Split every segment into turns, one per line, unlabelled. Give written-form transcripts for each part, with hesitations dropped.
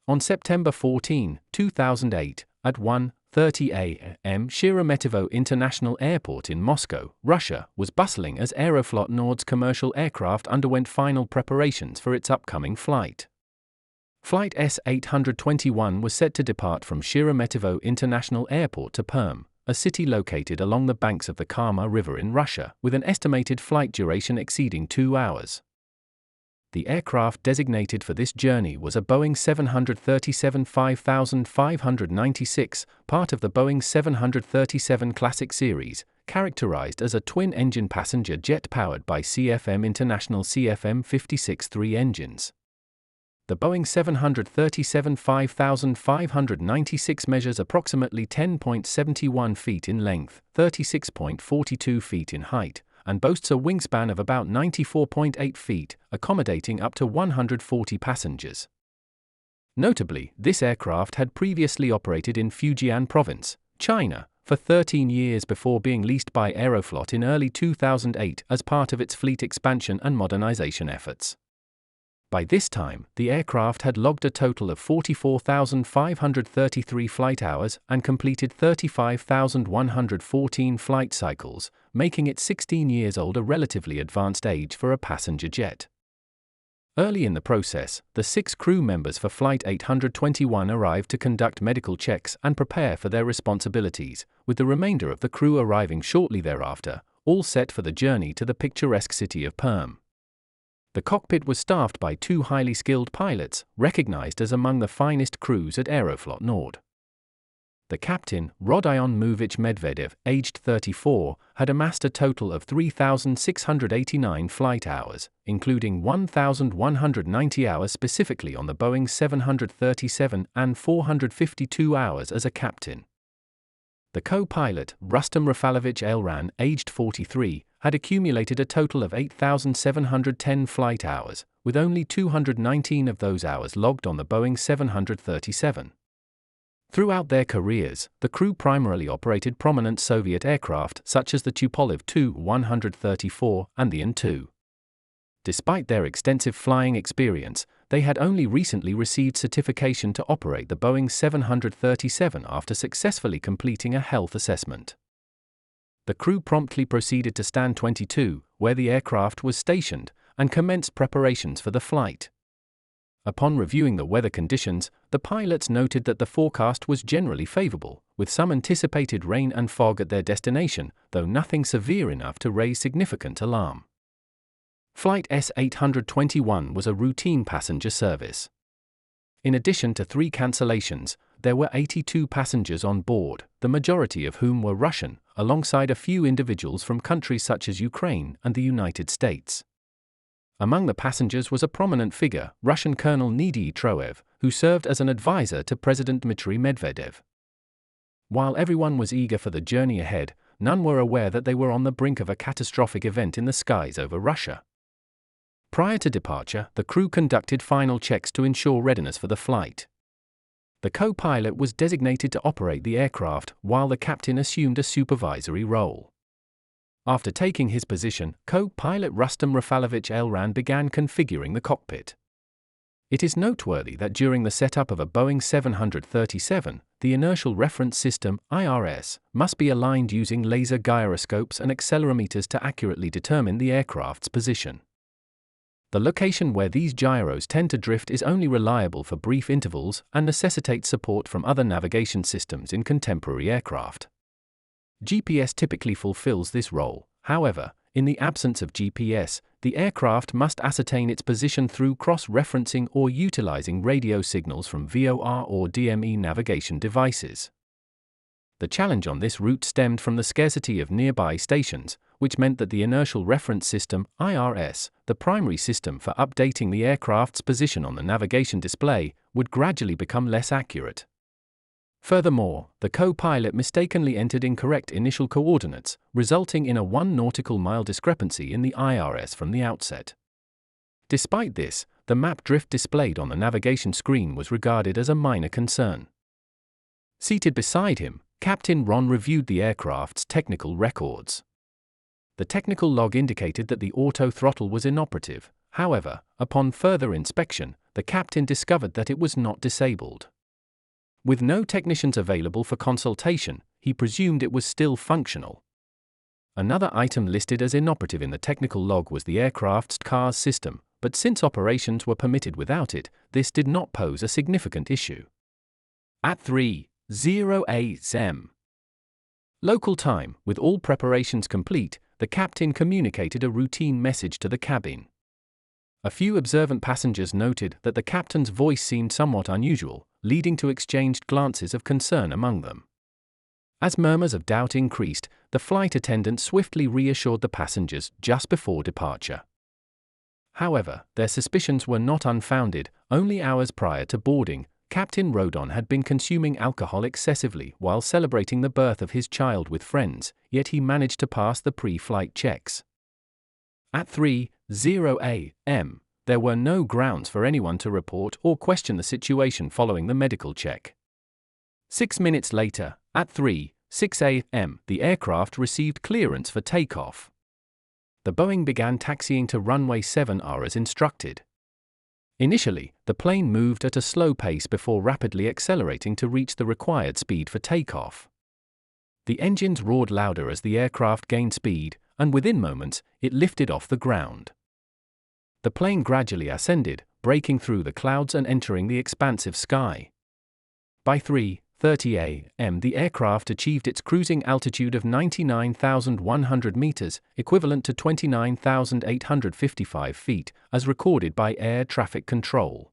On September 14, 2008, at 1:30 a.m., Sheremetyevo International Airport in Moscow, Russia, was bustling as Aeroflot Nord's commercial aircraft underwent final preparations for its upcoming flight. Flight S-821 was set to depart from Sheremetyevo International Airport to Perm, a city located along the banks of the Kama River in Russia, with an estimated flight duration exceeding 2 hours. The aircraft designated for this journey was a Boeing 737-5596, part of the Boeing 737 Classic series, characterized as a twin-engine passenger jet powered by CFM International CFM56-3 engines. The Boeing 737-5596 measures approximately 10.71 feet in length, 36.42 feet in height, and boasts a wingspan of about 94.8 feet, accommodating up to 140 passengers. Notably, this aircraft had previously operated in Fujian Province, China, for 13 years before being leased by Aeroflot in early 2008 as part of its fleet expansion and modernization efforts. By this time, the aircraft had logged a total of 44,533 flight hours and completed 35,114 flight cycles, making it 16 years old, a relatively advanced age for a passenger jet. Early in the process, the 6 crew members for Flight 821 arrived to conduct medical checks and prepare for their responsibilities, with the remainder of the crew arriving shortly thereafter, all set for the journey to the picturesque city of Perm. The cockpit was staffed by 2 highly skilled pilots, recognized as among the finest crews at Aeroflot Nord. The captain, Rodion Movich Medvedev, aged 34, had amassed a total of 3,689 flight hours, including 1,190 hours specifically on the Boeing 737 and 452 hours as a captain. The co-pilot, Rustam Rafalovich Elran, aged 43, had accumulated a total of 8,710 flight hours, with only 219 of those hours logged on the Boeing 737. Throughout their careers, the crew primarily operated prominent Soviet aircraft such as the Tupolev Tu-134 and the An-2. Despite their extensive flying experience, they had only recently received certification to operate the Boeing 737 after successfully completing a health assessment. The crew promptly proceeded to Stand 22, where the aircraft was stationed, and commenced preparations for the flight. Upon reviewing the weather conditions, the pilots noted that the forecast was generally favorable, with some anticipated rain and fog at their destination, though nothing severe enough to raise significant alarm. Flight S-821 was a routine passenger service. In addition to 3 cancellations, there were 82 passengers on board, the majority of whom were Russian, alongside a few individuals from countries such as Ukraine and the United States. Among the passengers was a prominent figure, Russian Colonel Nidy Troev, who served as an advisor to President Dmitry Medvedev. While everyone was eager for the journey ahead, none were aware that they were on the brink of a catastrophic event in the skies over Russia. Prior to departure, the crew conducted final checks to ensure readiness for the flight. The co-pilot was designated to operate the aircraft, while the captain assumed a supervisory role. After taking his position, co-pilot Rustam Rafalovich Elran began configuring the cockpit. It is noteworthy that during the setup of a Boeing 737, the inertial reference system, IRS, must be aligned using laser gyroscopes and accelerometers to accurately determine the aircraft's position. The location where these gyros tend to drift is only reliable for brief intervals and necessitates support from other navigation systems in contemporary aircraft. GPS typically fulfills this role. However, in the absence of GPS, the aircraft must ascertain its position through cross-referencing or utilizing radio signals from VOR or DME navigation devices. The challenge on this route stemmed from the scarcity of nearby stations, which meant that the inertial reference system, IRS, the primary system for updating the aircraft's position on the navigation display, would gradually become less accurate. Furthermore, the co-pilot mistakenly entered incorrect initial coordinates, resulting in a 1 nautical mile discrepancy in the IRS from the outset. Despite this, the map drift displayed on the navigation screen was regarded as a minor concern. Seated beside him, Captain Ron reviewed the aircraft's technical records. The technical log indicated that the auto throttle was inoperative. However, upon further inspection, the captain discovered that it was not disabled. With no technicians available for consultation, he presumed it was still functional. Another item listed as inoperative in the technical log was the aircraft's CARS system, but since operations were permitted without it, this did not pose a significant issue. At 3:08 am. Local time, with all preparations complete, the captain communicated a routine message to the cabin. A few observant passengers noted that the captain's voice seemed somewhat unusual, leading to exchanged glances of concern among them. As murmurs of doubt increased, the flight attendant swiftly reassured the passengers just before departure. However, their suspicions were not unfounded. Only hours prior to boarding, Captain Rodon had been consuming alcohol excessively while celebrating the birth of his child with friends, yet he managed to pass the pre-flight checks. At 3:08 am, there were no grounds for anyone to report or question the situation following the medical check. 6 minutes later, at 3:06 am, the aircraft received clearance for takeoff. The Boeing began taxiing to runway 7R as instructed. Initially, the plane moved at a slow pace before rapidly accelerating to reach the required speed for takeoff. The engines roared louder as the aircraft gained speed, and within moments, it lifted off the ground. The plane gradually ascended, breaking through the clouds and entering the expansive sky. By 3:30 am, the aircraft achieved its cruising altitude of 99,100 meters, equivalent to 29,855 feet, as recorded by air traffic control.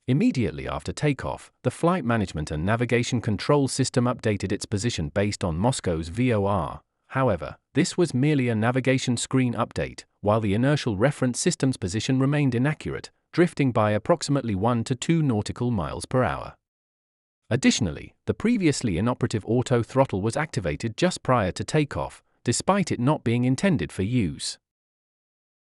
Immediately after takeoff, the Flight Management and Navigation Control System updated its position based on Moscow's VOR. However, this was merely a navigation screen update, while the inertial reference system's position remained inaccurate, drifting by approximately 1 to 2 nautical miles per hour. Additionally, the previously inoperative auto throttle was activated just prior to takeoff, despite it not being intended for use.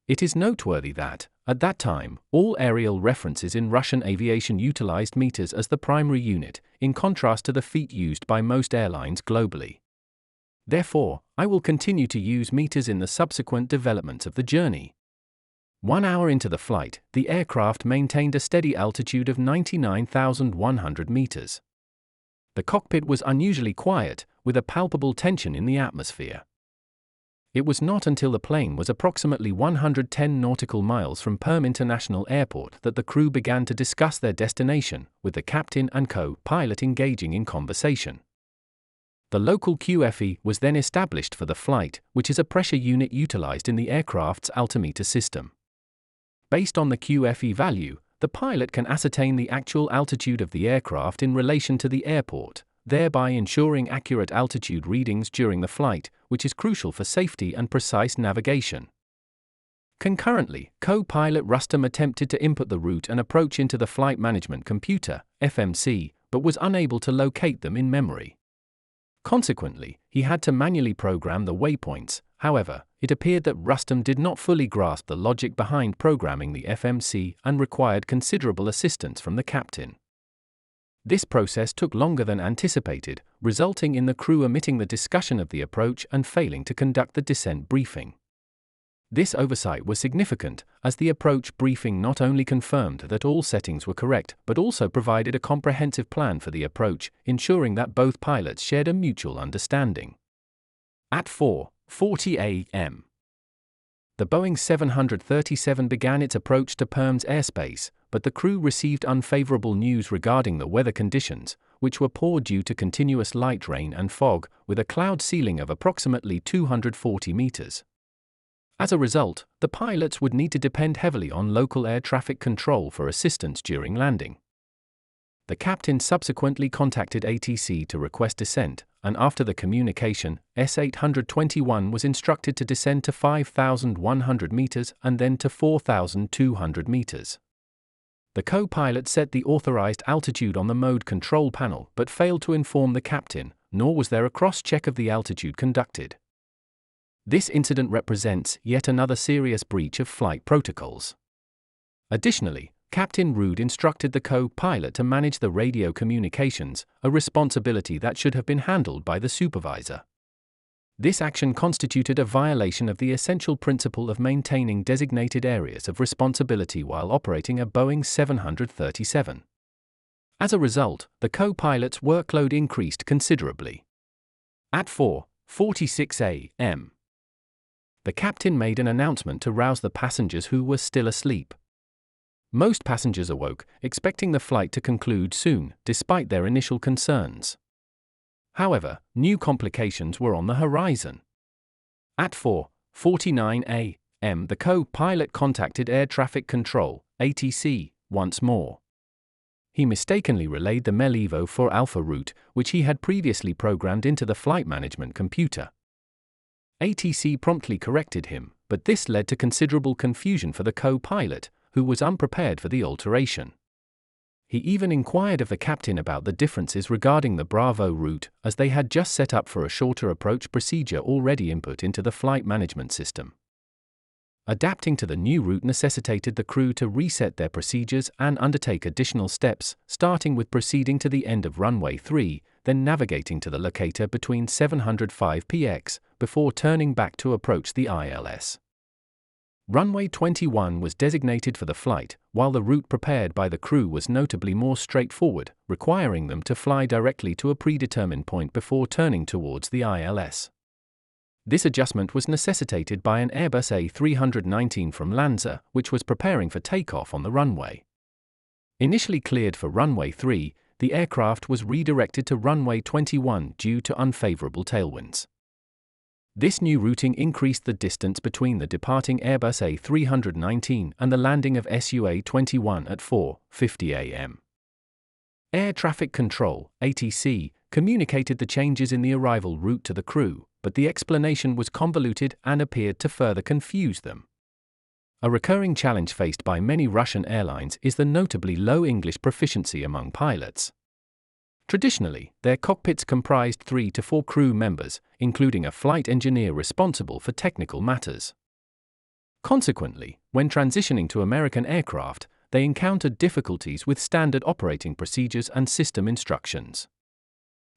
It is noteworthy that, at that time, all aerial references in Russian aviation utilized meters as the primary unit, in contrast to the feet used by most airlines globally. Therefore, I will continue to use meters in the subsequent developments of the journey. 1 hour into the flight, the aircraft maintained a steady altitude of 99,100 meters. The cockpit was unusually quiet, with a palpable tension in the atmosphere. It was not until the plane was approximately 110 nautical miles from Perm International Airport that the crew began to discuss their destination, with the captain and co-pilot engaging in conversation. The local QFE was then established for the flight, which is a pressure unit utilized in the aircraft's altimeter system. Based on the QFE value, the pilot can ascertain the actual altitude of the aircraft in relation to the airport, thereby ensuring accurate altitude readings during the flight, which is crucial for safety and precise navigation. Concurrently, co-pilot Rustam attempted to input the route and approach into the Flight Management Computer, FMC, but was unable to locate them in memory. Consequently, he had to manually program the waypoints. However, it appeared that Rustam did not fully grasp the logic behind programming the FMC and required considerable assistance from the captain. This process took longer than anticipated, resulting in the crew omitting the discussion of the approach and failing to conduct the descent briefing. This oversight was significant, as the approach briefing not only confirmed that all settings were correct but also provided a comprehensive plan for the approach, ensuring that both pilots shared a mutual understanding. At 4:40 am, the Boeing 737 began its approach to Perm's airspace, but the crew received unfavorable news regarding the weather conditions, which were poor due to continuous light rain and fog, with a cloud ceiling of approximately 240 meters. As a result, the pilots would need to depend heavily on local air traffic control for assistance during landing. The captain subsequently contacted ATC to request descent, and after the communication, S-821 was instructed to descend to 5,100 meters and then to 4,200 meters. The co-pilot set the authorized altitude on the mode control panel but failed to inform the captain, nor was there a cross-check of the altitude conducted. This incident represents yet another serious breach of flight protocols. Additionally, Captain Rood instructed the co-pilot to manage the radio communications, a responsibility that should have been handled by the supervisor. This action constituted a violation of the essential principle of maintaining designated areas of responsibility while operating a Boeing 737. As a result, the co-pilot's workload increased considerably. At 4:46 a.m., the captain made an announcement to rouse the passengers who were still asleep. Most passengers awoke, expecting the flight to conclude soon, despite their initial concerns. However, new complications were on the horizon. At 4:49 a.m., the co-pilot contacted Air Traffic Control, ATC, once more. He mistakenly relayed the Mel-Evo 4 Alpha route, which he had previously programmed into the flight management computer. ATC promptly corrected him, but this led to considerable confusion for the co-pilot, who was unprepared for the alteration. He even inquired of the captain about the differences regarding the Bravo route, as they had just set up for a shorter approach procedure already input into the flight management system. Adapting to the new route necessitated the crew to reset their procedures and undertake additional steps, starting with proceeding to the end of runway 3, then navigating to the locator between 705 px, before turning back to approach the ILS. Runway 21 was designated for the flight, while the route prepared by the crew was notably more straightforward, requiring them to fly directly to a predetermined point before turning towards the ILS. This adjustment was necessitated by an Airbus A319 from Lanza, which was preparing for takeoff on the runway. Initially cleared for runway 3, the aircraft was redirected to runway 21 due to unfavorable tailwinds. This new routing increased the distance between the departing Airbus A319 and the landing of SUA-21 at 4:50 a.m. Air Traffic Control, ATC, communicated the changes in the arrival route to the crew, but the explanation was convoluted and appeared to further confuse them. A recurring challenge faced by many Russian airlines is the notably low English proficiency among pilots. Traditionally, their cockpits comprised 3 to 4 crew members, including a flight engineer responsible for technical matters. Consequently, when transitioning to American aircraft, they encountered difficulties with standard operating procedures and system instructions.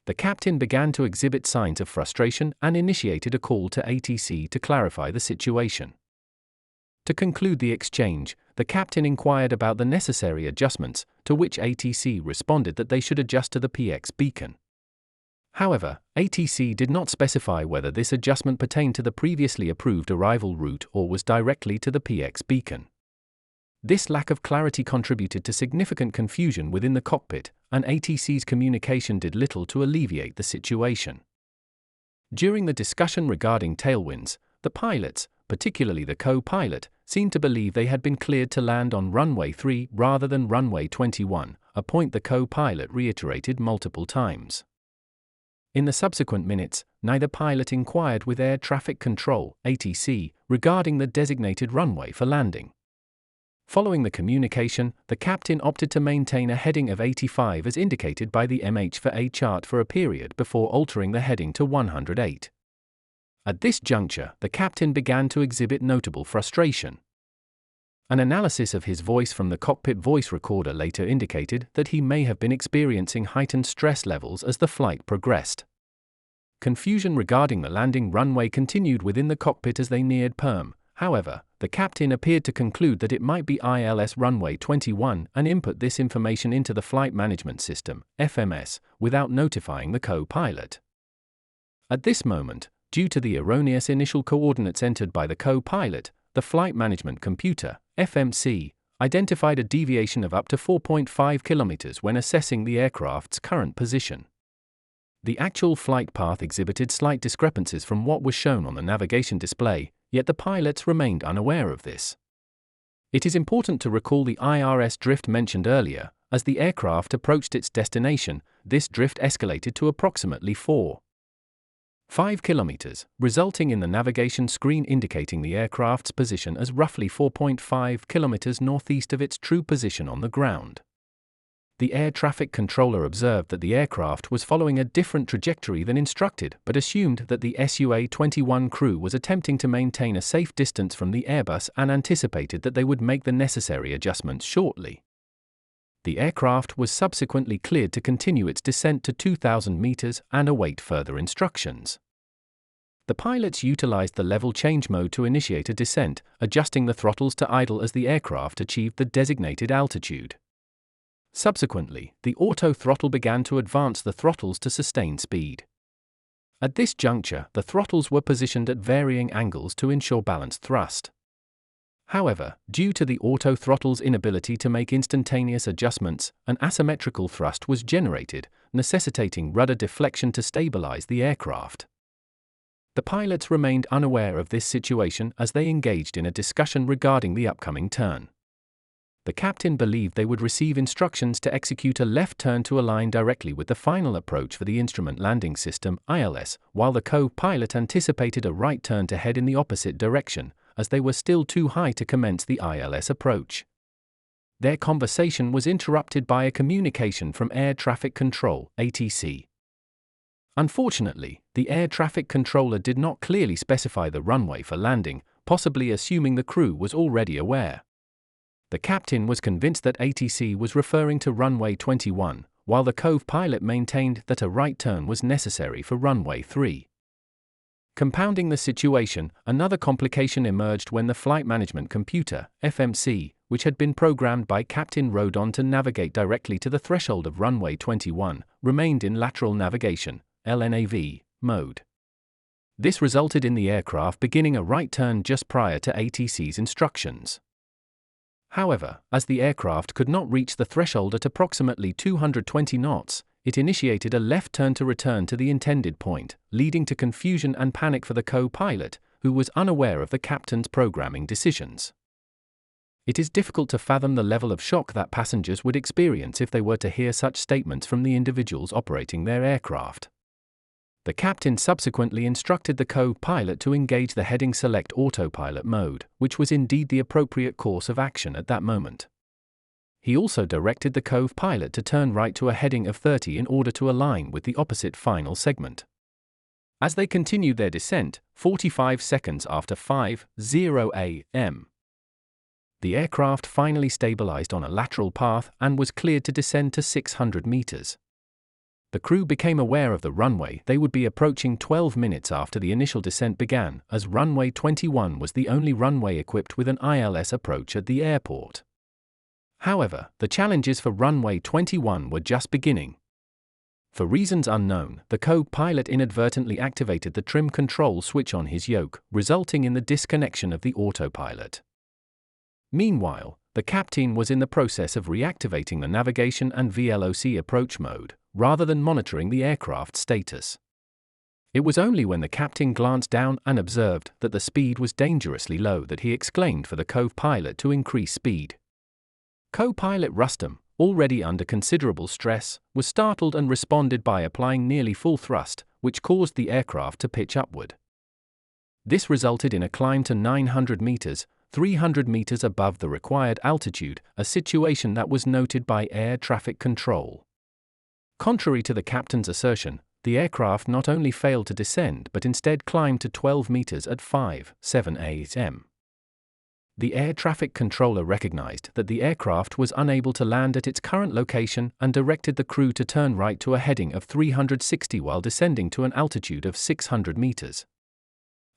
The captain began to exhibit signs of frustration and initiated a call to ATC to clarify the situation. To conclude the exchange, the captain inquired about the necessary adjustments, to which ATC responded that they should adjust to the PX beacon. However, ATC did not specify whether this adjustment pertained to the previously approved arrival route or was directly to the PX beacon. This lack of clarity contributed to significant confusion within the cockpit, and ATC's communication did little to alleviate the situation. During the discussion regarding tailwinds, the pilots, particularly the co-pilot, seemed to believe they had been cleared to land on runway 3 rather than runway 21, a point the co-pilot reiterated multiple times. In the subsequent minutes, neither pilot inquired with Air Traffic Control, ATC, regarding the designated runway for landing. Following the communication, the captain opted to maintain a heading of 85 as indicated by the MH4A chart for a period before altering the heading to 108. At this juncture, the captain began to exhibit notable frustration. An analysis of his voice from the cockpit voice recorder later indicated that he may have been experiencing heightened stress levels as the flight progressed. Confusion regarding the landing runway continued within the cockpit as they neared Perm. However, the captain appeared to conclude that it might be ILS runway 21 and input this information into the flight management system, FMS, without notifying the co-pilot. At this moment, due to the erroneous initial coordinates entered by the co-pilot, the flight management computer, FMC, identified a deviation of up to 4.5 kilometers when assessing the aircraft's current position. The actual flight path exhibited slight discrepancies from what was shown on the navigation display, yet the pilots remained unaware of this. It is important to recall the IRS drift mentioned earlier. As the aircraft approached its destination, this drift escalated to approximately 4.5 kilometers, resulting in the navigation screen indicating the aircraft's position as roughly 4.5 kilometers northeast of its true position on the ground. The air traffic controller observed that the aircraft was following a different trajectory than instructed, but assumed that the SUA-21 crew was attempting to maintain a safe distance from the Airbus and anticipated that they would make the necessary adjustments shortly. The aircraft was subsequently cleared to continue its descent to 2,000 meters and await further instructions. The pilots utilized the level change mode to initiate a descent, adjusting the throttles to idle as the aircraft achieved the designated altitude. Subsequently, the auto throttle began to advance the throttles to sustain speed. At this juncture, the throttles were positioned at varying angles to ensure balanced thrust. However, due to the auto throttle's inability to make instantaneous adjustments, an asymmetrical thrust was generated, necessitating rudder deflection to stabilize the aircraft. The pilots remained unaware of this situation as they engaged in a discussion regarding the upcoming turn. The captain believed they would receive instructions to execute a left turn to align directly with the final approach for the Instrument Landing System (ILS), while the co-pilot anticipated a right turn to head in the opposite direction, as they were still too high to commence the ILS approach. Their conversation was interrupted by a communication from Air Traffic Control (ATC). Unfortunately, the air traffic controller did not clearly specify the runway for landing, possibly assuming the crew was already aware. The captain was convinced that ATC was referring to runway 21, while the co-pilot maintained that a right turn was necessary for runway 3. Compounding the situation, another complication emerged when the flight management computer, FMC, which had been programmed by Captain Rodon to navigate directly to the threshold of runway 21, remained in lateral navigation, LNAV, mode. This resulted in the aircraft beginning a right turn just prior to ATC's instructions. However, as the aircraft could not reach the threshold at approximately 220 knots, it initiated a left turn to return to the intended point, leading to confusion and panic for the co-pilot, who was unaware of the captain's programming decisions. It is difficult to fathom the level of shock that passengers would experience if they were to hear such statements from the individuals operating their aircraft. The captain subsequently instructed the co-pilot to engage the heading select autopilot mode, which was indeed the appropriate course of action at that moment. He also directed the co-pilot to turn right to a heading of 30 in order to align with the opposite final segment. As they continued their descent, 45 seconds after 5:00 a.m., the aircraft finally stabilized on a lateral path and was cleared to descend to 600 meters. The crew became aware of the runway they would be approaching 12 minutes after the initial descent began, as runway 21 was the only runway equipped with an ILS approach at the airport. However, the challenges for runway 21 were just beginning. For reasons unknown, the co-pilot inadvertently activated the trim control switch on his yoke, resulting in the disconnection of the autopilot. Meanwhile, the captain was in the process of reactivating the navigation and VLOC approach mode, rather than monitoring the aircraft's status. It was only when the captain glanced down and observed that the speed was dangerously low that he exclaimed for the co-pilot to increase speed. Co-pilot Rustam, already under considerable stress, was startled and responded by applying nearly full thrust, which caused the aircraft to pitch upward. This resulted in a climb to 900 meters, 300 meters above the required altitude, a situation that was noted by air traffic control. Contrary to the captain's assertion, the aircraft not only failed to descend but instead climbed to 12 meters at 5:07 a.m. The air traffic controller recognized that the aircraft was unable to land at its current location and directed the crew to turn right to a heading of 360 while descending to an altitude of 600 meters.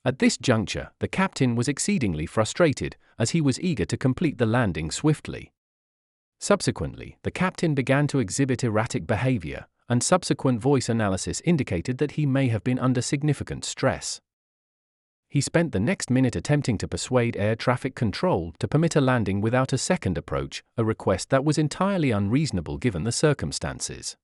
At this juncture, the captain was exceedingly frustrated, as he was eager to complete the landing swiftly. Subsequently, the captain began to exhibit erratic behavior, and subsequent voice analysis indicated that he may have been under significant stress. He spent the next minute attempting to persuade air traffic control to permit a landing without a second approach, a request that was entirely unreasonable given the circumstances.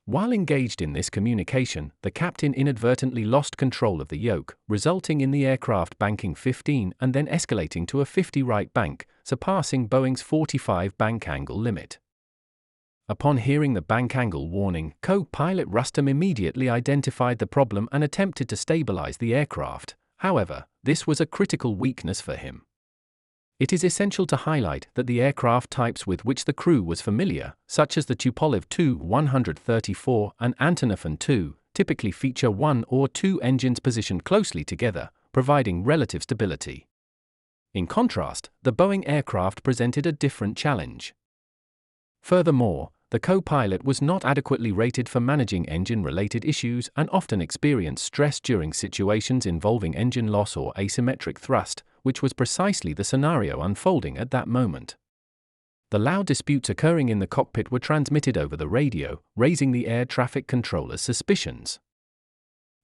While engaged in this communication, the captain inadvertently lost control of the yoke, resulting in the aircraft banking 15 and then escalating to a 50 right bank, surpassing Boeing's 45 bank angle limit. Upon hearing the bank angle warning, co-pilot Rustam immediately identified the problem and attempted to stabilize the aircraft. However, this was a critical weakness for him. It is essential to highlight that the aircraft types with which the crew was familiar, such as the Tupolev Tu-134 and Antonov An-2, typically feature one or two engines positioned closely together, providing relative stability. In contrast, the Boeing aircraft presented a different challenge. Furthermore, the co-pilot was not adequately rated for managing engine-related issues and often experienced stress during situations involving engine loss or asymmetric thrust, which was precisely the scenario unfolding at that moment. The loud disputes occurring in the cockpit were transmitted over the radio, raising the air traffic controller's suspicions.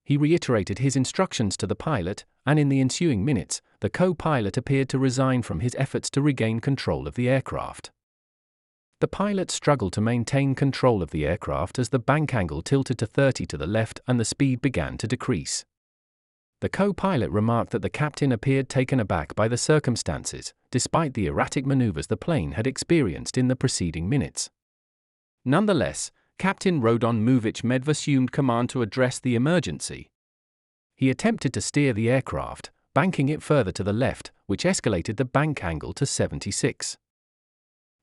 He reiterated his instructions to the pilot, and in the ensuing minutes, the co-pilot appeared to resign from his efforts to regain control of the aircraft. The pilot struggled to maintain control of the aircraft as the bank angle tilted to 30 to the left and the speed began to decrease. The co-pilot remarked that the captain appeared taken aback by the circumstances, despite the erratic maneuvers the plane had experienced in the preceding minutes. Nonetheless, Captain Rodon Movich Medv assumed command to address the emergency. He attempted to steer the aircraft, banking it further to the left, which escalated the bank angle to 76.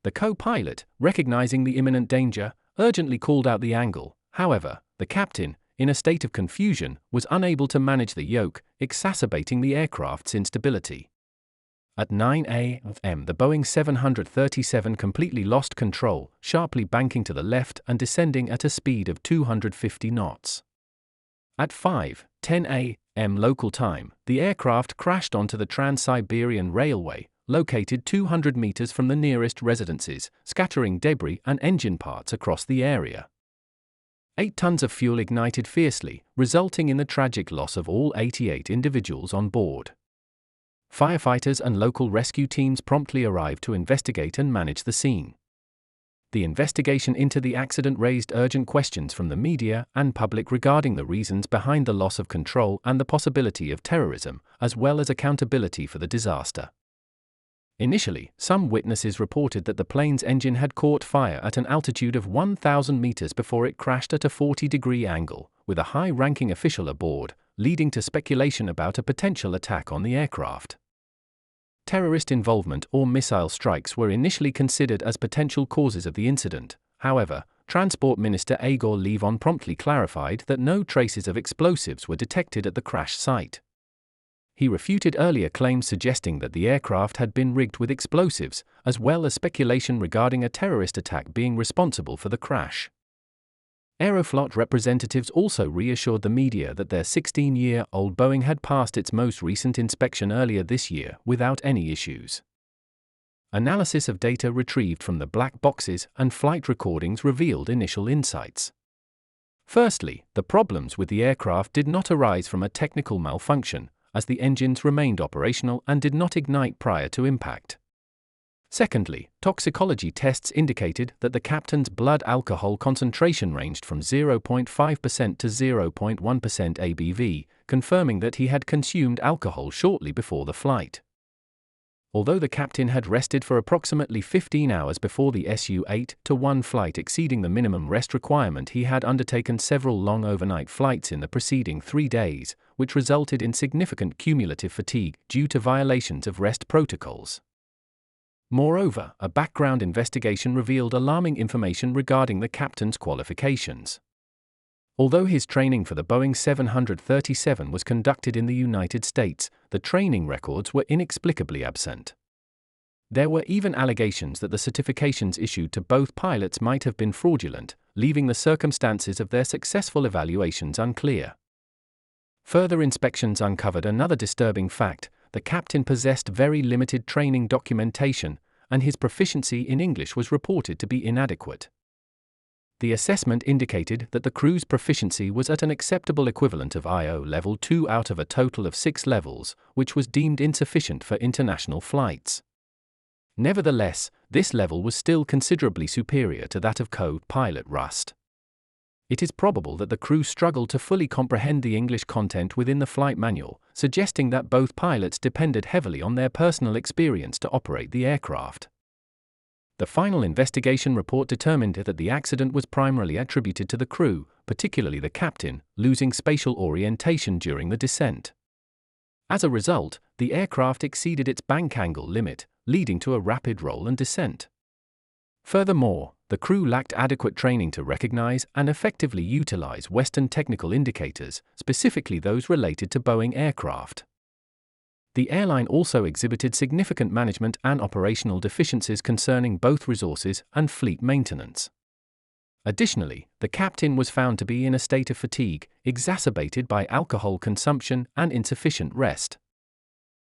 The co-pilot, recognizing the imminent danger, urgently called out the angle. However, the captain, in a state of confusion, was unable to manage the yoke, exacerbating the aircraft's instability. At 9 a.m., the Boeing 737 completely lost control, sharply banking to the left and descending at a speed of 250 knots. At 5:10 a.m. local time, the aircraft crashed onto the Trans-Siberian Railway, located 200 meters from the nearest residences, scattering debris and engine parts across the area. 8 tons of fuel ignited fiercely, resulting in the tragic loss of all 88 individuals on board. Firefighters and local rescue teams promptly arrived to investigate and manage the scene. The investigation into the accident raised urgent questions from the media and public regarding the reasons behind the loss of control and the possibility of terrorism, as well as accountability for the disaster. Initially, some witnesses reported that the plane's engine had caught fire at an altitude of 1,000 meters before it crashed at a 40-degree angle, with a high-ranking official aboard, leading to speculation about a potential attack on the aircraft. Terrorist involvement or missile strikes were initially considered as potential causes of the incident. However, Transport Minister Igor Levon promptly clarified that no traces of explosives were detected at the crash site. He refuted earlier claims suggesting that the aircraft had been rigged with explosives, as well as speculation regarding a terrorist attack being responsible for the crash. Aeroflot representatives also reassured the media that their 16-year-old Boeing had passed its most recent inspection earlier this year without any issues. Analysis of data retrieved from the black boxes and flight recordings revealed initial insights. Firstly, the problems with the aircraft did not arise from a technical malfunction, as the engines remained operational and did not ignite prior to impact. Secondly, toxicology tests indicated that the captain's blood alcohol concentration ranged from 0.5% to 0.1% ABV, confirming that he had consumed alcohol shortly before the flight. Although the captain had rested for approximately 15 hours before the Su-8-1 flight exceeding the minimum rest requirement, he had undertaken several long overnight flights in the preceding 3 days, which resulted in significant cumulative fatigue due to violations of rest protocols. Moreover, a background investigation revealed alarming information regarding the captain's qualifications. Although his training for the Boeing 737 was conducted in the United States, the training records were inexplicably absent. There were even allegations that the certifications issued to both pilots might have been fraudulent, leaving the circumstances of their successful evaluations unclear. Further inspections uncovered another disturbing fact: the captain possessed very limited training documentation, and his proficiency in English was reported to be inadequate. The assessment indicated that the crew's proficiency was at an acceptable equivalent of IO Level 2 out of a total of 6 levels, which was deemed insufficient for international flights. Nevertheless, this level was still considerably superior to that of co-pilot Rust. It is probable that the crew struggled to fully comprehend the English content within the flight manual, suggesting that both pilots depended heavily on their personal experience to operate the aircraft. The final investigation report determined that the accident was primarily attributed to the crew, particularly the captain, losing spatial orientation during the descent. As a result, the aircraft exceeded its bank angle limit, leading to a rapid roll and descent. Furthermore, the crew lacked adequate training to recognize and effectively utilize Western technical indicators, specifically those related to Boeing aircraft. The airline also exhibited significant management and operational deficiencies concerning both resources and fleet maintenance. Additionally, the captain was found to be in a state of fatigue, exacerbated by alcohol consumption and insufficient rest.